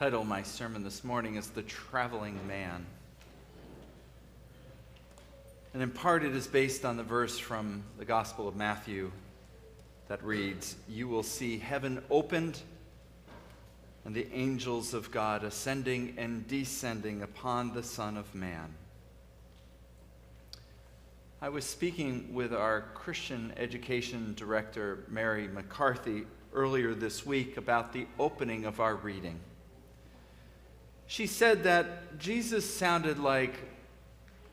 title of my sermon this morning is The Traveling Man. And in part it is based on the verse from the Gospel of Matthew that reads, "You will see heaven opened and the angels of God ascending and descending upon the Son of Man." I was speaking with our Christian education director, Mary McCarthy, earlier this week about the opening of our reading. She said that Jesus sounded like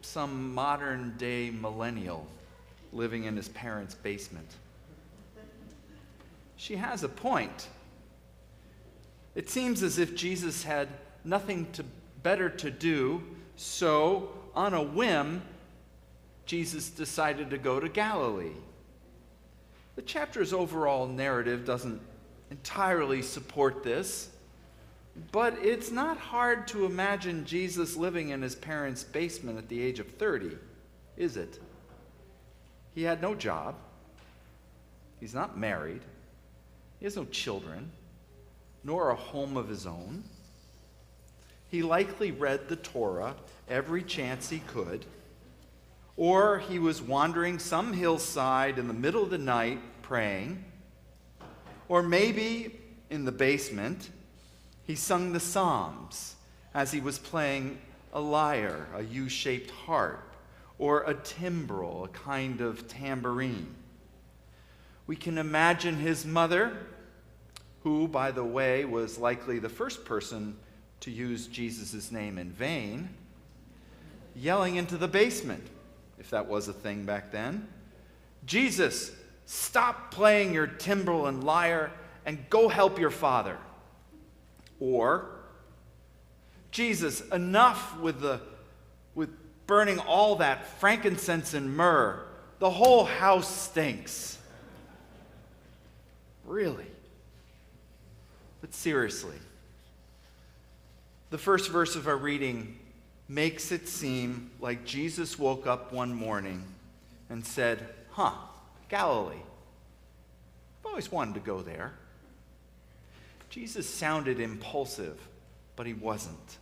some modern-day millennial living in his parents' basement. She has a point. It seems as if Jesus had nothing better to do, so on a whim, Jesus decided to go to Galilee. The chapter's overall narrative doesn't entirely support this, but it's not hard to imagine Jesus living in his parents' basement at the age of 30, is it? He had no job. He's not married. He has no children, nor a home of his own. He likely read the Torah every chance he could, or he was wandering some hillside in the middle of the night praying, or maybe in the basement he sung the Psalms as he was playing a lyre, a U-shaped harp, or a timbrel, a kind of tambourine. We can imagine his mother, who, by the way, was likely the first person to use Jesus' name in vain, yelling into the basement, if that was a thing back then, "Jesus, stop playing your timbrel and lyre and go help your father." Or, "Jesus, enough with burning all that frankincense and myrrh. The whole house stinks." Really? But seriously, the first verse of our reading makes it seem like Jesus woke up one morning and said, Galilee. I've always wanted to go there. Jesus sounded impulsive, but he wasn't.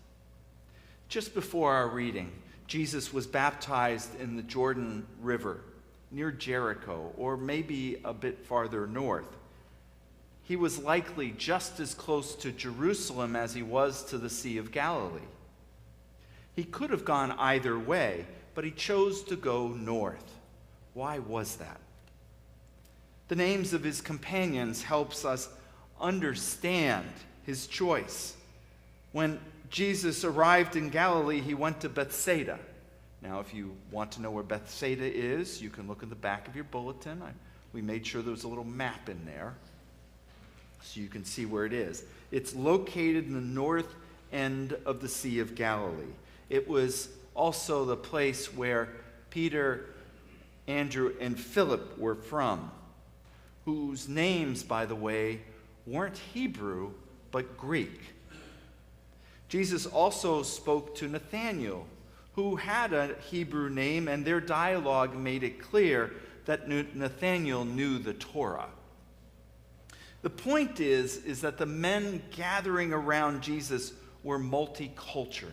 Just before our reading, Jesus was baptized in the Jordan River near Jericho, or maybe a bit farther north. He was likely just as close to Jerusalem as he was to the Sea of Galilee. He could have gone either way, but he chose to go north. Why was that? The names of his companions helps us understand his choice. When Jesus arrived in Galilee, he went to Bethsaida. Now, if you want to know where Bethsaida is, you can look at the back of your bulletin. We made sure there was a little map in there so you can see where it is. It's located in the north end of the Sea of Galilee. It was also the place where Peter, Andrew, and Philip were from, whose names, by the way, weren't Hebrew, but Greek. Jesus also spoke to Nathanael, who had a Hebrew name, and their dialogue made it clear that Nathanael knew the Torah. The point is that the men gathering around Jesus were multicultural.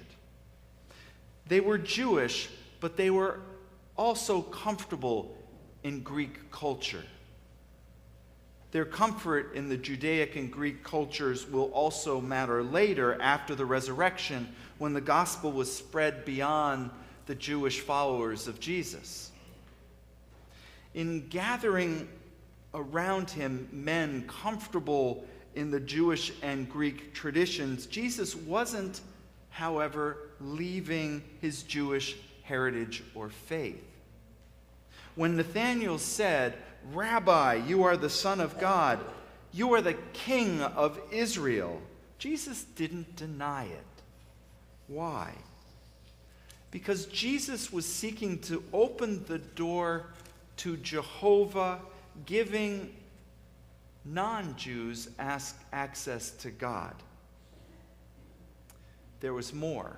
They were Jewish, but they were also comfortable in Greek culture. Their comfort in the Judaic and Greek cultures will also matter later after the resurrection, when the gospel was spread beyond the Jewish followers of Jesus. In gathering around him men comfortable in the Jewish and Greek traditions, Jesus wasn't, however, leaving his Jewish heritage or faith. When Nathanael said, "Rabbi, you are the Son of God. You are the King of Israel," Jesus didn't deny it. Why? Because Jesus was seeking to open the door to Jehovah, giving non-Jews access to God. There was more.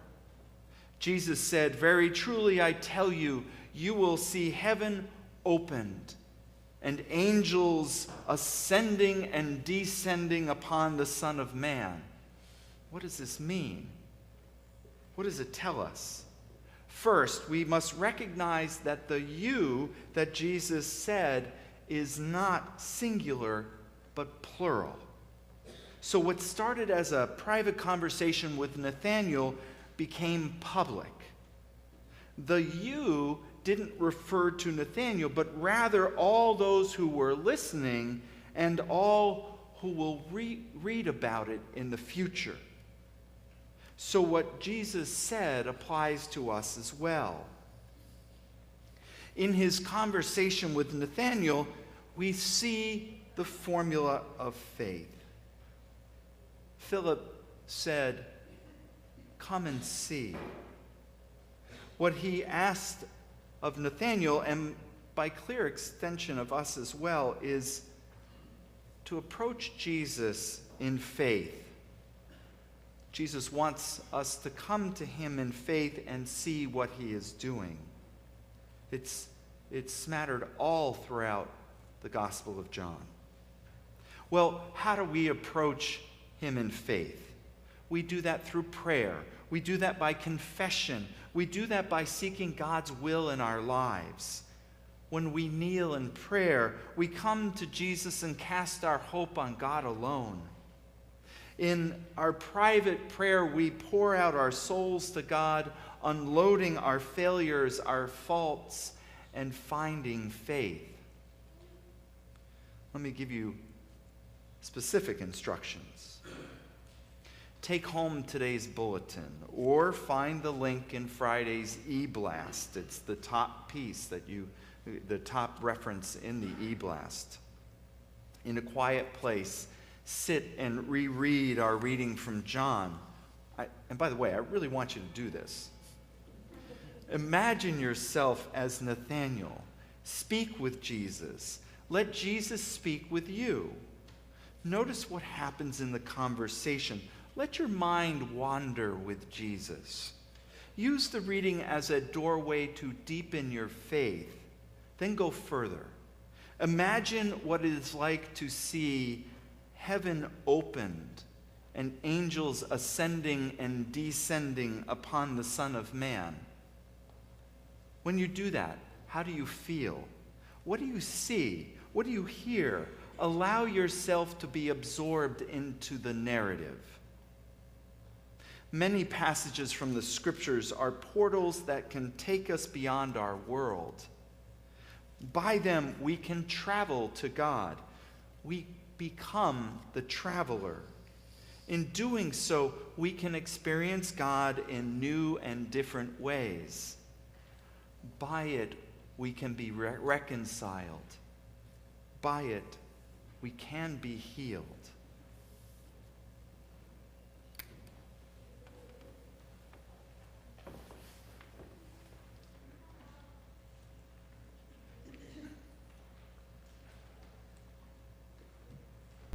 Jesus said, "Very truly I tell you, you will see heaven opened and angels ascending and descending upon the Son of Man." What does this mean? What does it tell us? First, we must recognize that the you that Jesus said is not singular, but plural. So what started as a private conversation with Nathanael became public. The you didn't refer to Nathanael, but rather all those who were listening and all who will read about it in the future. So what Jesus said applies to us as well. In his conversation with Nathanael, we see the formula of faith. Philip said, "Come and see." What he asked of Nathanael, and by clear extension of us as well, is to approach Jesus in faith. Jesus wants us to come to him in faith and see what he is doing. It's smattered all throughout the Gospel of John. Well, how do we approach him in faith? We do that through prayer. We do that by confession. We do that by seeking God's will in our lives. When we kneel in prayer, we come to Jesus and cast our hope on God alone. In our private prayer, we pour out our souls to God, unloading our failures, our faults, and finding faith. Let me give you specific instructions. Take home today's bulletin or find the link in Friday's e-blast. It's the top piece the top reference in the e-blast. In a quiet place, sit and reread our reading from John. And by the way, I really want you to do this. Imagine yourself as Nathanael. Speak with Jesus. Let Jesus speak with you. Notice what happens in the conversation. Let your mind wander with Jesus. Use the reading as a doorway to deepen your faith. Then go further. Imagine what it is like to see heaven opened and angels ascending and descending upon the Son of Man. When you do that, how do you feel? What do you see? What do you hear? Allow yourself to be absorbed into the narrative. Many passages from the Scriptures are portals that can take us beyond our world. By them, we can travel to God. We become the traveler. In doing so, we can experience God in new and different ways. By it, we can be reconciled. By it, we can be healed.